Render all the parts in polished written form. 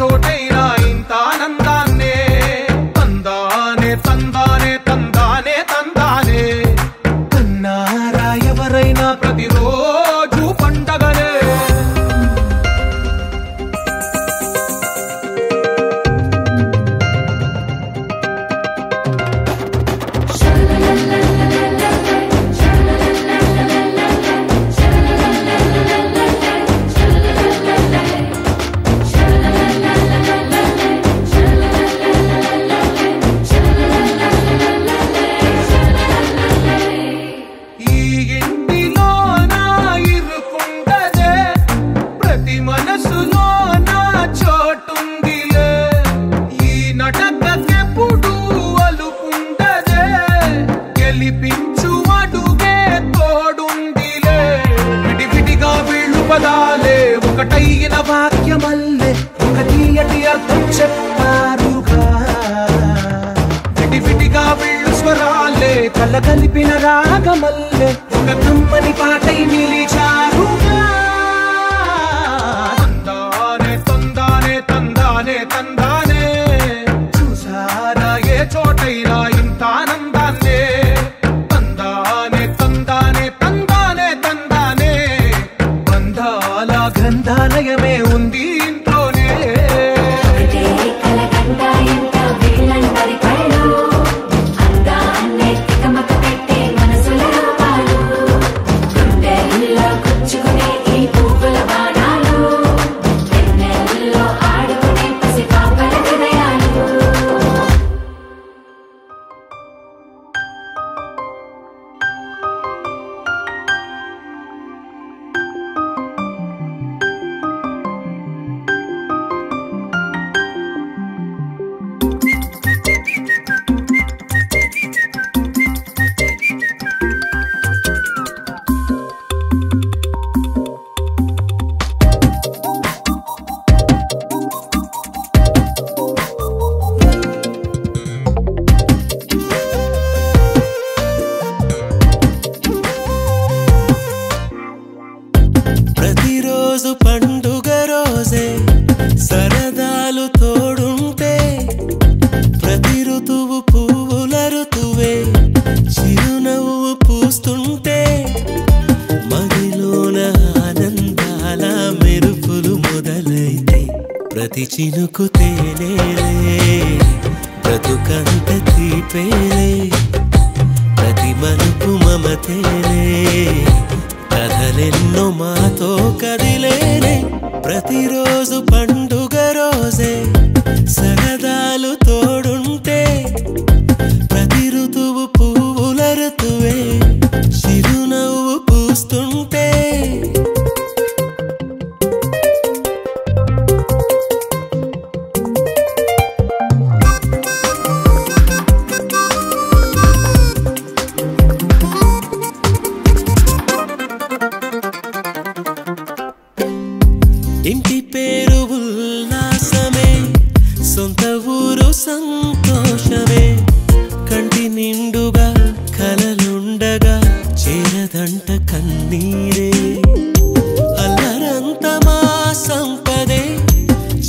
చోటైనా ఇంత ఆనందాన్నే తందానే తందానే తందానే తందానే అన్నారా ఎవరైనా ప్రతిరోజు పండగనే ఒకటైన వాక్యమల్లే ఒక తీయటి అర్థం చెప్పారుగా విడివిడిగా వీళ్ళు స్వరాలే కలగలిపిన రాగమల్లే ఒక కమ్మని పాటై నిలిచారుగా తందానే తందానే తందానే తందానే చూసారా ఏ చోటైనా ఇంత ఆనందాన్నే తందానే తందానే తందానే తందానే బంధాల గ్రంథాలయమే ఉంది ఇంట్లోనే ప్రతిరోజు పండుగ రోజే సరదాలు తోడుంటే ప్రతి ఋతువు పువ్వుల ఋతువే చిరునవ్వు పూస్తుంటే మదిలోన ఆనందాల మెరుపులు మొదలైతే ప్రతి చినుకు తేనేలే బ్రతుకంత తీపేలే ప్రతి మలుపు మమతేలే కథలెన్నో మాతో కదిలేనే ప్రతిరోజు పండుగ రోజే సరదాలు తోడుంటే ప్రతి ఋతువు పువ్వుల ఋతువే చిరునవ్వు పూస్తుంటే ఇంటి పేరు ఉల్లాసమే సొంత ఊరు సంతోషమే కంటి నిండుగా కలలుండగా చేరదంట కన్నీరే అల్లరంత మా సంపదే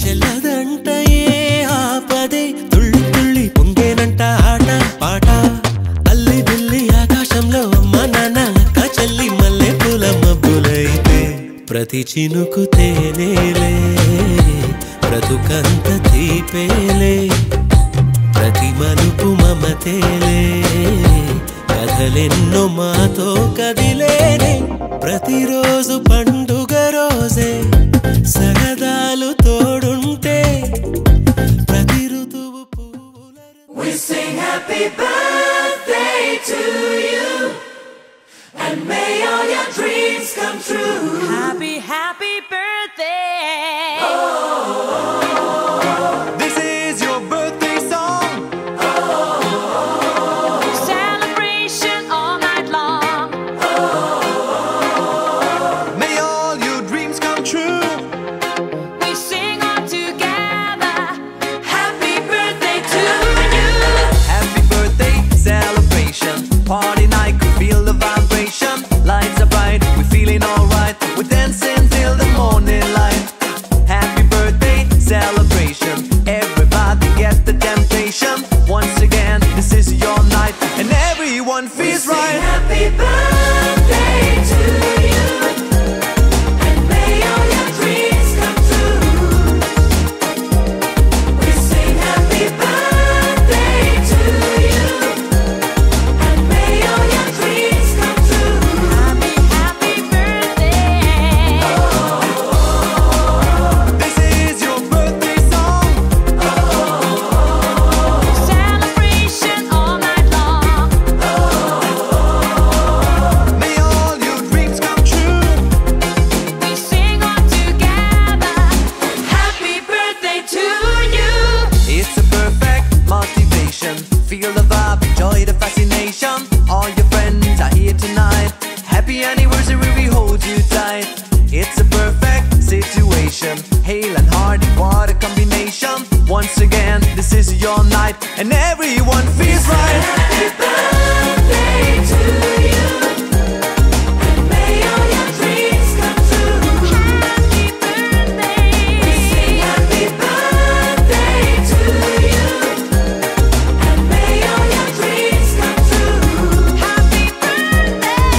చెల్లదంట ఏ ఆపదే తుళ్ళి తుళ్ళి పొంగేనంట ఆట పాట అల్లి బిల్లి ఆకాశంలో అమ్మ నాన్న అక్క చెల్లి మల్లె పూల మబ్బులైతే ప్రతి చినుకు తేనేలే బ్రతుకంత తీపేలే ప్రతి మలుపు మమతేలే కథలెన్నో మాతో కదిలేనే ప్రతిరోజు పండుగ రోజే సరదాలు తోడుంటే ప్రతి ఋతువు పువ్వుల We sing happy birthday to you and may all your dreams come true. Happy, happy birthday. This is your birthday song. Celebration all night long. May all your dreams come true. Hale and Hardy, what a combination. Once again, this is your night, and everyone feels right. Happy birthday to you, and may all your dreams come true. Happy birthday. We sing happy birthday to you, and may all your dreams come true. Happy birthday.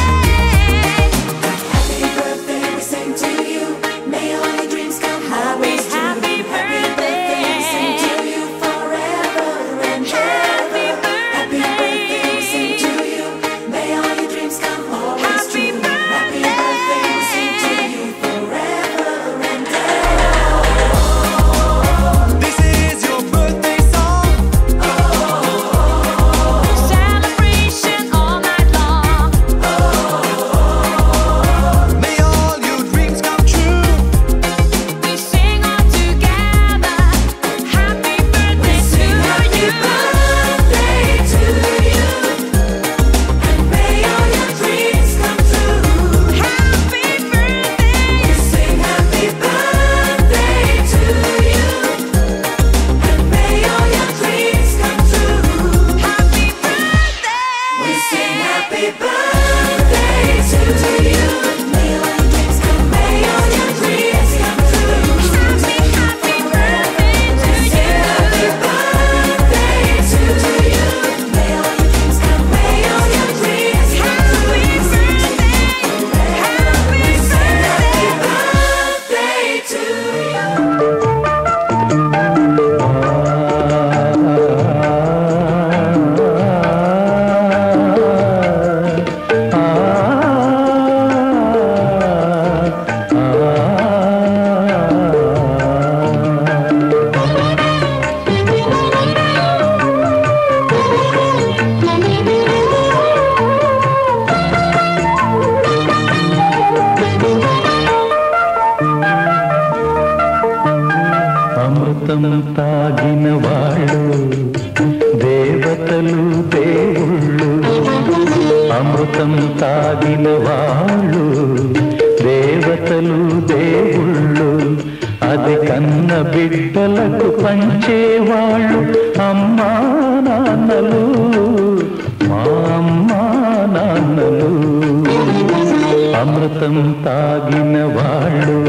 Happy birthday, we sing to you. May all your dreams come always true. Happy birthday. We sing to you forever and ever. Happy birthday, we sing to you. May all your dreams come always Happy true. Happy birthday, we sing to you forever and ever. This is your birthday song. Celebration all night long. May all your dreams come true. We sing all together. Happy birthday to you. Birthday to you, and may all your dreams come true. Happy birthday. We sing happy birthday to you, and may all your dreams come true. Happy birthday. We sing happy birthday to you. May all your dreams come, may all your dreams come true. Happy birthday to you. Happy birthday to you. May all your dreams come, may all your dreams come Happy true. birthday. Happy birthday. Birthday to you. అమృతం తాగిన వాళ్ళు దేవతలు దేవుళ్ళు. అమృతం తాగిన వాళ్ళు దేవతలు దేవుళ్ళు. అది కన్న బిడ్డలకు పంచేవాళ్ళు అమ్మా నాన్నలు, మా అమ్మా నాన్నలు. అమృతం తాగిన వాళ్ళు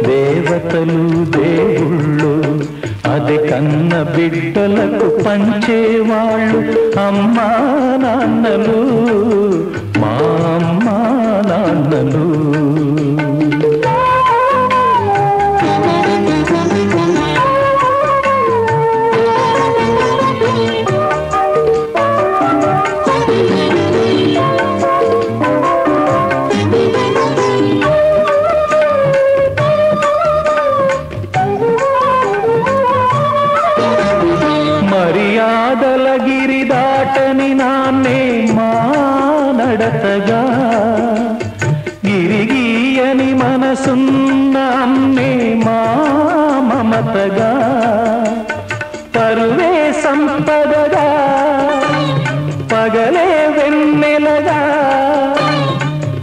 దేవతలు దేవుళ్ళు. అది కన్న బిడ్డలకు పంచేవాళ్ళు అమ్మా నాన్నలు, మా అమ్మా నాన్నలు. మర్యాదల గిరి దాటని నాన్నే మా నడతగా, గిరిగీయని మనసున్న అమ్మే మా మమతగా. పరువే సంపదగా, పగలే వెన్నెలగా,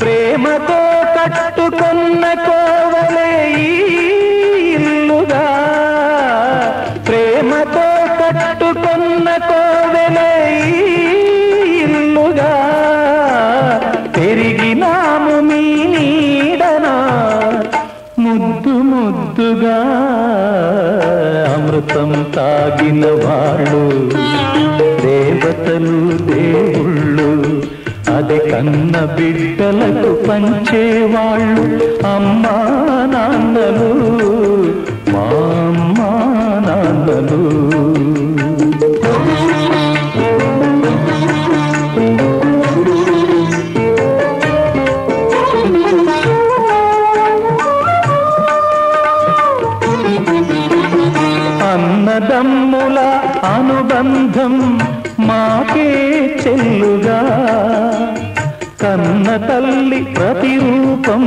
ప్రేమతో కట్టుకున్న కోవలే ఈ ఇల్లుగా. ప్రేమతో కట్టుకున్న కోవెలే ఈ ఇల్లుగా. పెరిగినాము మీ నీడనా ముద్దు ముద్దుగా. అమృతం తాగిన వాళ్ళు దేవతలు దేవుళ్ళు. అది కన్న బిడ్డలకు పంచేవాళ్ళు అమ్మా నాన్నలు, మా అమ్మా నాన్నలు. అన్నదమ్ముల అనుబంధం మాకే చెల్లుగా. కన్న తల్లి ప్రతిరూపం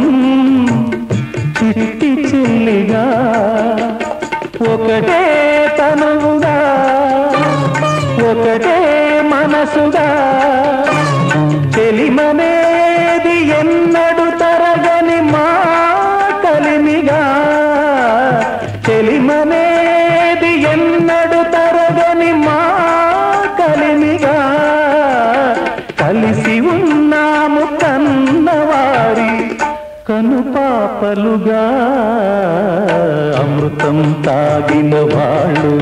చిట్టి చెల్లిగా. ఒకటే తనువుగా, ఒకటే మనసుగా. చెలిమనేది ఎన్నడు తరగని మా కలిమిగా. ప్రేమనేది ఎన్నడు తరగని మా కలిమిగా కలిసి ఉన్నాము కన్నవారి కనుపాపలుగా అమృతం తాగిన వాళ్ళు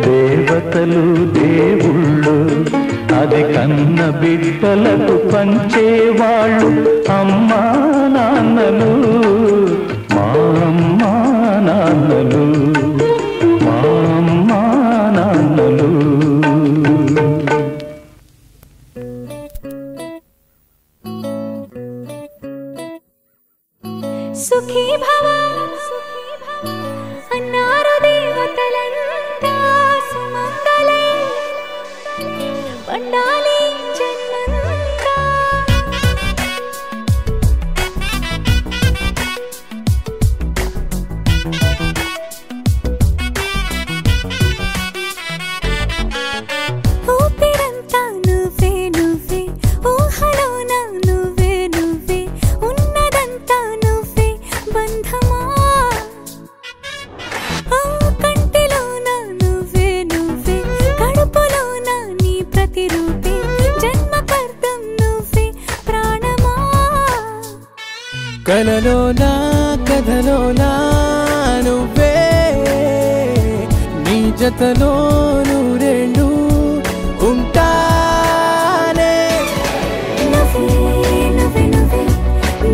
దేవతలు దేవుళ్ళు అది కన్న బిడ్డలకు పంచేవాళ్ళు అమ్మా నాన్నలు మా అమ్మా నాన్నలు మా అమ్మా నాన్నలు సుఖీ భవ అన్నారు దేవతలంతా సుమంగళే పండాలి జన్మంతా ఊపిరంతా నువ్వే నువ్వే ఊహలోన నువ్వే నువ్వే ఉన్నదంతా నువ్వే బంధమా కంటిలోన నువ్వే నువ్వే కడుపులోన నీ ప్రతిరూపే జన్మకర్తం నువ్వే ప్రాణమా కలలోనా కథలోనా నువ్వే నీ జతలో నూరేళ్ళు ఉంటానే నువ్వే నువ్వే నువ్వే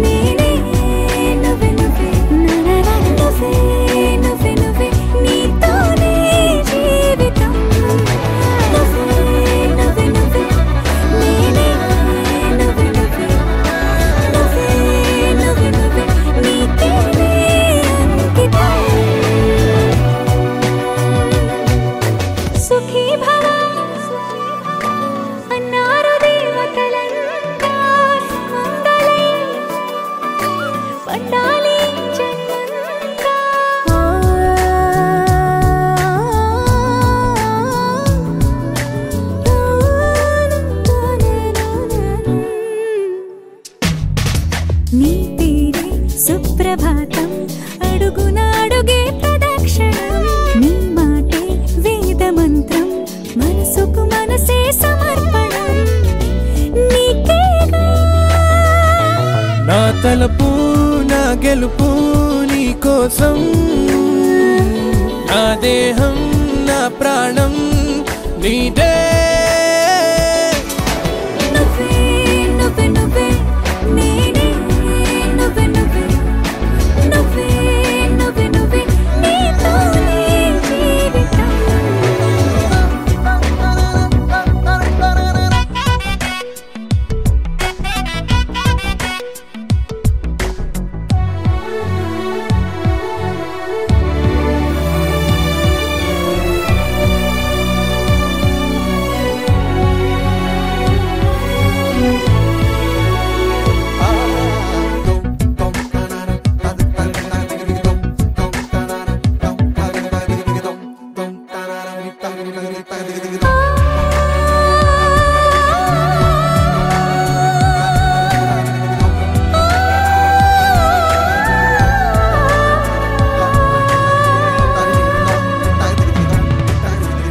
నేనే నువ్వే నువ్వే నరన నువ్వే నువ్వే నువ్వే నీతోనే జీవితం నువ్వే నువ్వే నువ్వే నేనే నువ్వే నువ్వే నువ్వే నువ్వే నువ్వే నీతోనే అంకితం సుఖీ భవ అన్నారు దేవతలంతా సుమంగళే పండాలి జన్మంతా నీ పేరే సుప్రభాతం అడుగున అడుగే ప్రదక్షిణం నీ మాటే వేదమంత్రం మనసుకు మనసే సమర్పణం నీకేగా నా తలపు నా గెలుపు నీ కోసం నా దేహం నా ప్రాణం నీదే నువ్వే నువ్వే నువ్వే నేనే నువ్వే నువ్వే నువ్వే నువ్వే నువ్వే నీతోనే జీవితం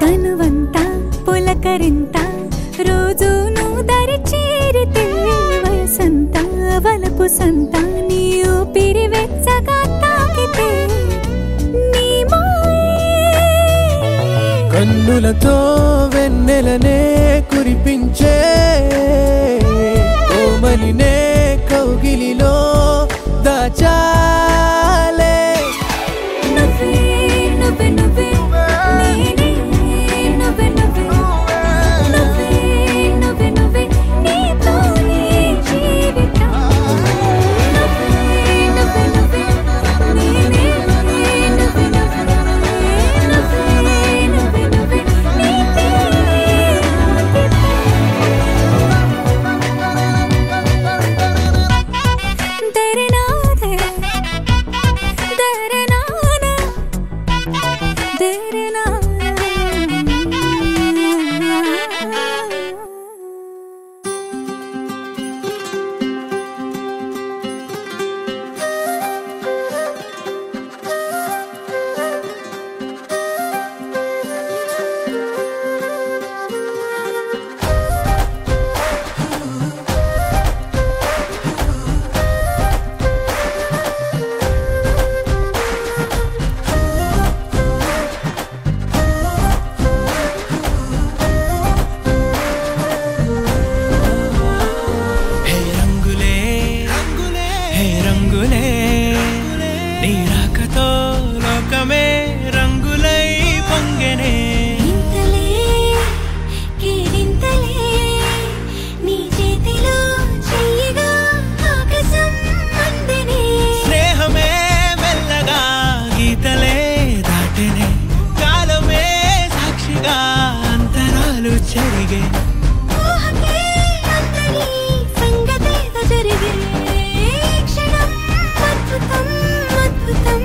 తనువంతా పులకరింత రోజు నువ్వు దరి చేరితే వయసంతా వలపు సంత నీ ఊపిరి వెచ్చగా తాకితే నీ మాయే కన్నులతో వెన్నెలనే కురిపించే కోమలినే కౌగిలిలో దాచాలే నువ్వే నువ్వే నువ్వే నేనే నువ్వే నువ్వే నువ్వే నువ్వే నువ్వే నీతోనే జీవితం నువ్వే నువ్వే నువ్వే నేనే నువ్వే నువ్వే నువ్వే నువ్వే నువ్వే నీతోనే అంకితం తెరే నాదే నీతో లోకమే రంగులై పొంగెనే ఇంతలే కేరింతలే నీ చేతిలో చెయ్యగా ఆకాశం అందెనే స్నేహమే మెల్లగా గీతలే దాటెనే కాలమే సాక్షిగా అంతరాలు చెరిగే ఊహకే అంతని సంగతేదో జరిగే క్షణం అద్భుతం అద్భుతం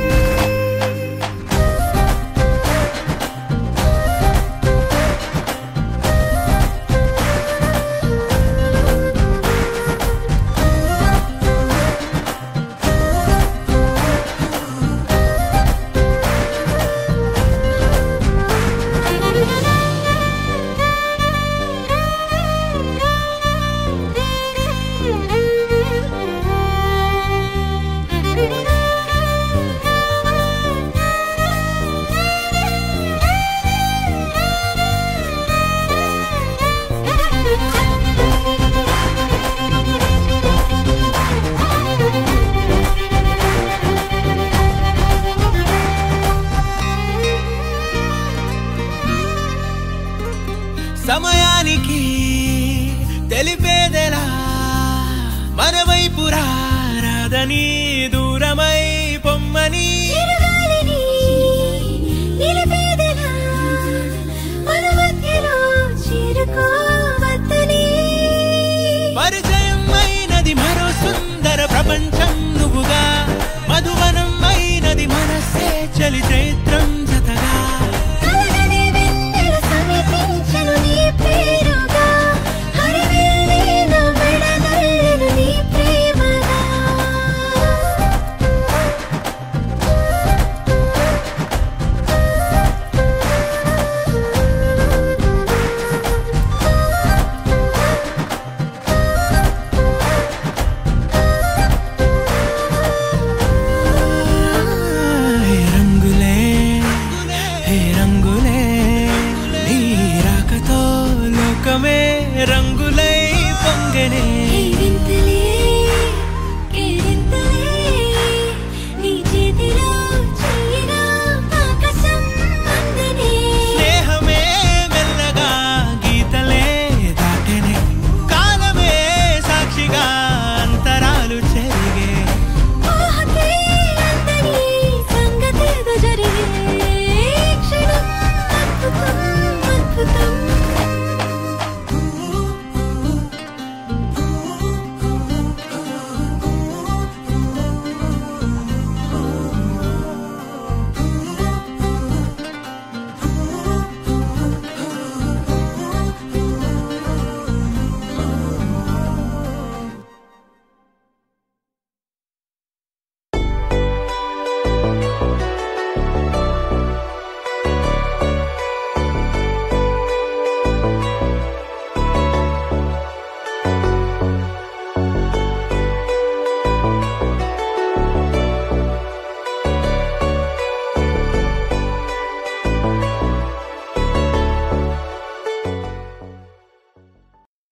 సమయానికి తెలిపేదెలా మన వైపు రాదని